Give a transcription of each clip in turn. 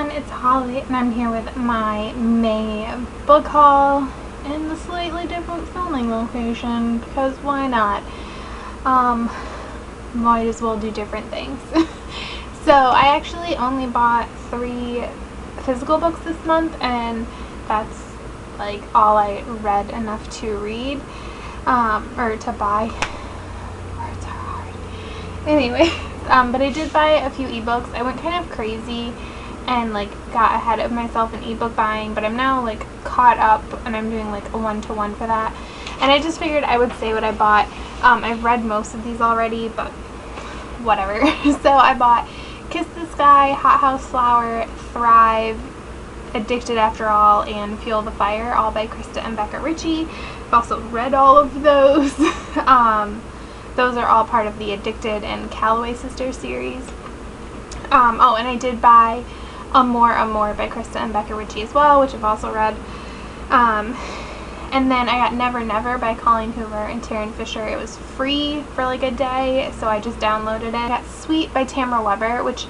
everyone, it's Holly and I'm here with my May book haul in a slightly different filming location because why not? Might as well do different things. So I actually only bought 3 physical books this month and that's like all I read enough to read or to buy. Words are hard. Anyway. But I did buy a few ebooks. I went kind of crazy and like got ahead of myself in ebook buying, but I'm now like caught up and I'm doing like a 1-to-1 for that. And I just figured I would say what I bought. I've read most of these already, but whatever. So I bought Kiss the Sky, Hot House Flower, Thrive, Addicted After All, and Fuel the Fire, all by Krista and Becca Ritchie. I've also read all of those. Those are all part of the Addicted and Calloway Sisters series. Oh, and I did buy Amore by Krista and Becca Ritchie as well, which I've also read. And then I got Never Never by Colleen Hoover and Taryn Fisher. It was free for like a day, so I just downloaded it. I got Sweet by Tamara Weber, which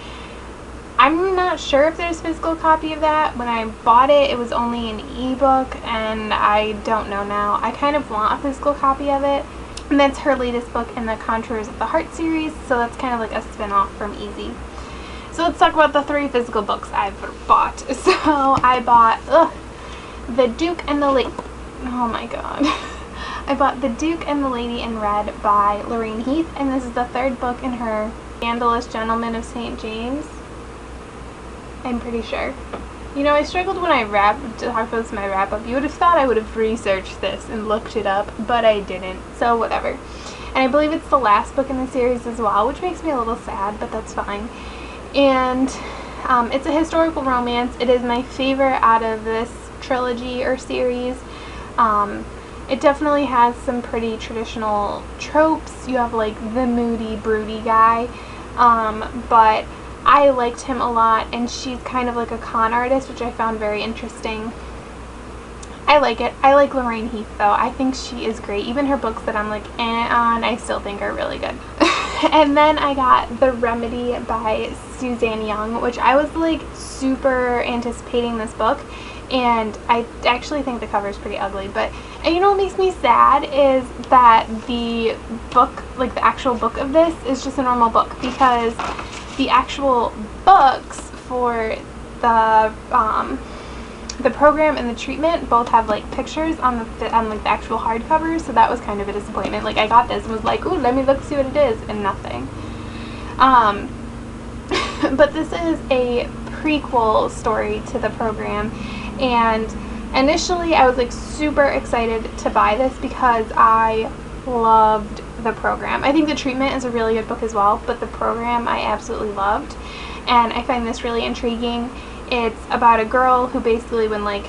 I'm not sure if there's a physical copy of that. When I bought it, it was only an ebook, and I don't know now. I kind of want a physical copy of it. And that's her latest book in the Contours of the Heart series, so that's kind of like a spin-off from Easy. So let's talk about the 3 physical books I've bought. So I bought The Duke and the Lady. Oh my god. I bought The Duke and the Lady in Red by Lorraine Heath, and this is the 3rd book in her Scandalous Gentleman of St. James. I'm pretty sure. You know, I struggled when I talked about this in my wrap-up. You would have thought I would have researched this and looked it up, but I didn't, so whatever. And I believe it's the last book in the series as well, which makes me a little sad, but that's fine. And it's a historical romance. It is my favorite out of this trilogy or series. It definitely has some pretty traditional tropes. You have like the moody, broody guy, but I liked him a lot, and she's kind of like a con artist, which I found very interesting. I like it. I like Lorraine Heath though. I think she is great. Even her books that I'm like on, I still think are really good. And then I got The Remedy by Suzanne Young, which I was like super anticipating this book, and I actually think the cover is pretty ugly, but and you know what makes me sad is that the book, like the actual book of this, is just a normal book, because the actual books for the program and the treatment both have like pictures on like the actual hardcovers, so that was kind of a disappointment. Like I got this and was like, ooh, let me look see what it is, and nothing. But this is a prequel story to the program, and initially I was like super excited to buy this because I loved the program. I think the treatment is a really good book as well, but the program I absolutely loved, and I find this really intriguing. It's about a girl who basically, when like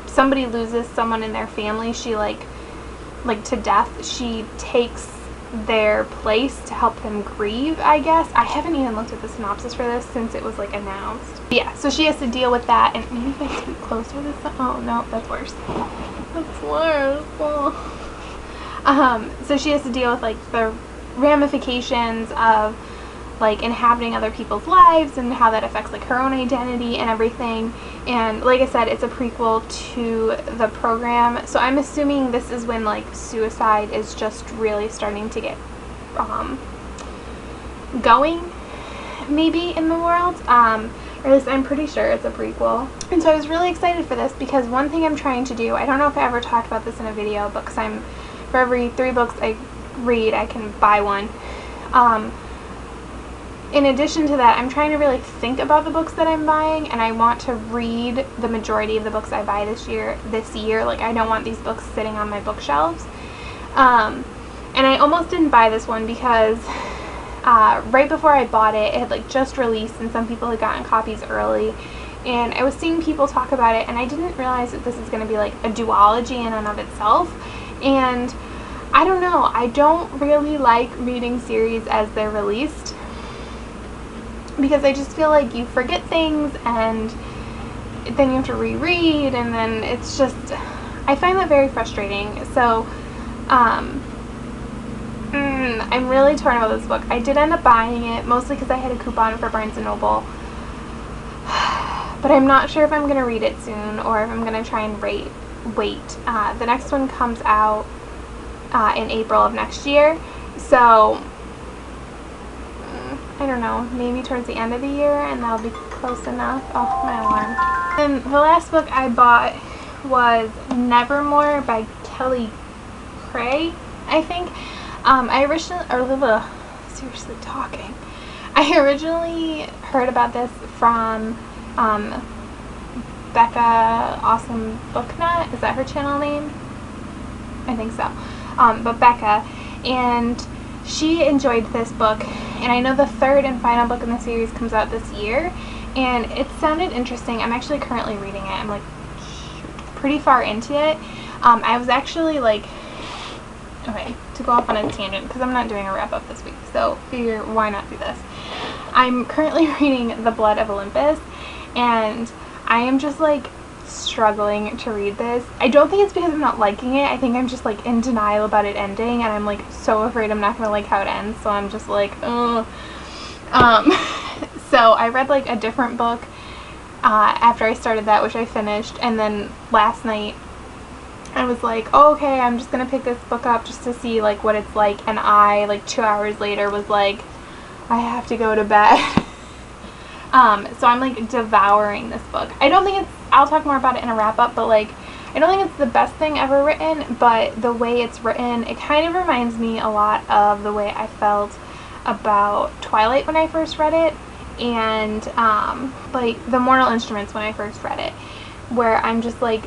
somebody loses someone in their family, she like to death, she takes their place to help them grieve, I guess. I haven't even looked at the synopsis for this since it was like announced. But yeah, so she has to deal with that, and maybe if I speak closer this time. Oh no, that's worse. That's worse. Oh. So she has to deal with like the ramifications of like inhabiting other people's lives and how that affects like her own identity and everything. And like I said, it's a prequel to the program, so I'm assuming this is when like suicide is just really starting to get going maybe in the world, or at least I'm pretty sure it's a prequel. And so I was really excited for this because one thing I'm trying to do, I don't know if I ever talked about this in a video, but because for every 3 books I read, I can buy one. In addition to that, I'm trying to really think about the books that I'm buying, and I want to read the majority of the books I buy this year. Like, I don't want these books sitting on my bookshelves. And I almost didn't buy this one because right before I bought it, it had like just released, and some people had gotten copies early. And I was seeing people talk about it, and I didn't realize that this is going to be like a duology in and of itself. And I don't know, I don't really like reading series as they're released, because I just feel like you forget things and then you have to reread, and then it's just, I find that very frustrating. So I'm really torn about this book. I did end up buying it mostly because I had a coupon for Barnes & Noble. but I'm not sure if I'm going to read it soon or if I'm going to try and wait. The next one comes out in April of next year, so I don't know, maybe towards the end of the year, and that'll be close enough. Oh, my alarm. And the last book I bought was Nevermore by Kelly Cray, I think. I originally heard about this from Becca Awesome Booknut. Is that her channel name? I think so. But Becca, and she enjoyed this book, and I know the third and final book in the series comes out this year, and it sounded interesting. I'm actually currently reading it. I'm like pretty far into it. I was actually like, okay, to go off on a tangent, because I'm not doing a wrap-up this week, so figure why not do this. I'm currently reading The Blood of Olympus, and I am just like struggling to read this. I don't think it's because I'm not liking it. I think I'm just like in denial about it ending, and I'm like so afraid I'm not gonna like how it ends, so I'm just like, ugh. So I read like a different book after I started that, which I finished, and then last night I was like, oh, okay, I'm just gonna pick this book up just to see like what it's like, and I like 2 hours later was like, I have to go to bed. So I'm like devouring this book. I don't think it's, I'll talk more about it in a wrap up, but like I don't think it's the best thing ever written, but the way it's written, it kind of reminds me a lot of the way I felt about Twilight when I first read it, and like The Mortal Instruments when I first read it, where I'm just like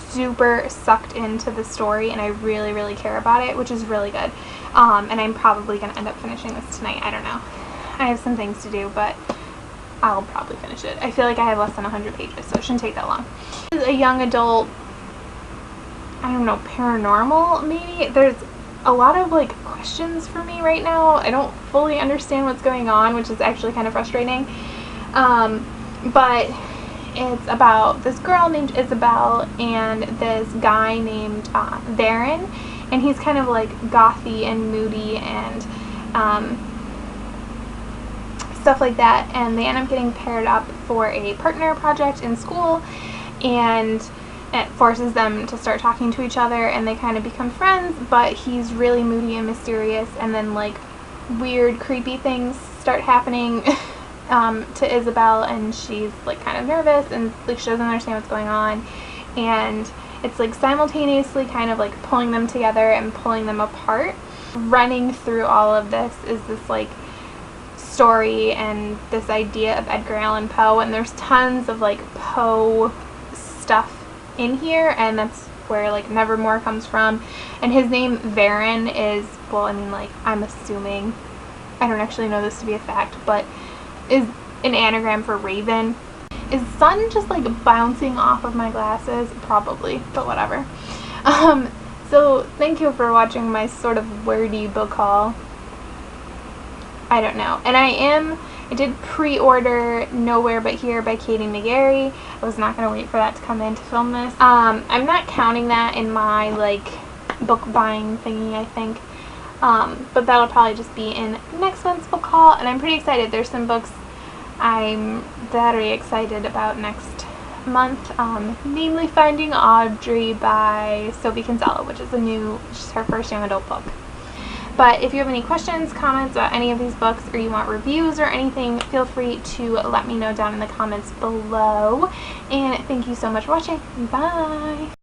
super sucked into the story and I really, really care about it, which is really good. And I'm probably going to end up finishing this tonight. I don't know. I have some things to do, but I'll probably finish it. I feel like I have less than 100 pages, so it shouldn't take that long. This is a young adult, I don't know, paranormal maybe. There's a lot of like questions for me right now. I don't fully understand what's going on, which is actually kind of frustrating. But it's about this girl named Isabel and this guy named Varen, and he's kind of like gothy and moody and stuff like that, and they end up getting paired up for a partner project in school, and it forces them to start talking to each other, and they kind of become friends, but he's really moody and mysterious, and then like weird creepy things start happening to Isabel, and she's like kind of nervous and like she doesn't understand what's going on, and it's like simultaneously kind of like pulling them together and pulling them apart. Running through all of this is this like story and this idea of Edgar Allan Poe, and there's tons of like Poe stuff in here, and that's where like Nevermore comes from. And his name Varen is, well, I mean, like, I'm assuming, I don't actually know this to be a fact, but is an anagram for Raven. Is sun just like bouncing off of my glasses? Probably, but whatever. So thank you for watching my sort of wordy book haul. I don't know. And I did pre-order Nowhere But Here by Katie McGarry. I was not going to wait for that to come in to film this. I'm not counting that in my like book buying thingy, I think. But that'll probably just be in next month's book haul, and I'm pretty excited. There's some books I'm very excited about next month, namely Finding Audrey by Sophie Kinsella, which is her first young adult book. But if you have any questions, comments about any of these books, or you want reviews or anything, feel free to let me know down in the comments below. And thank you so much for watching. Bye!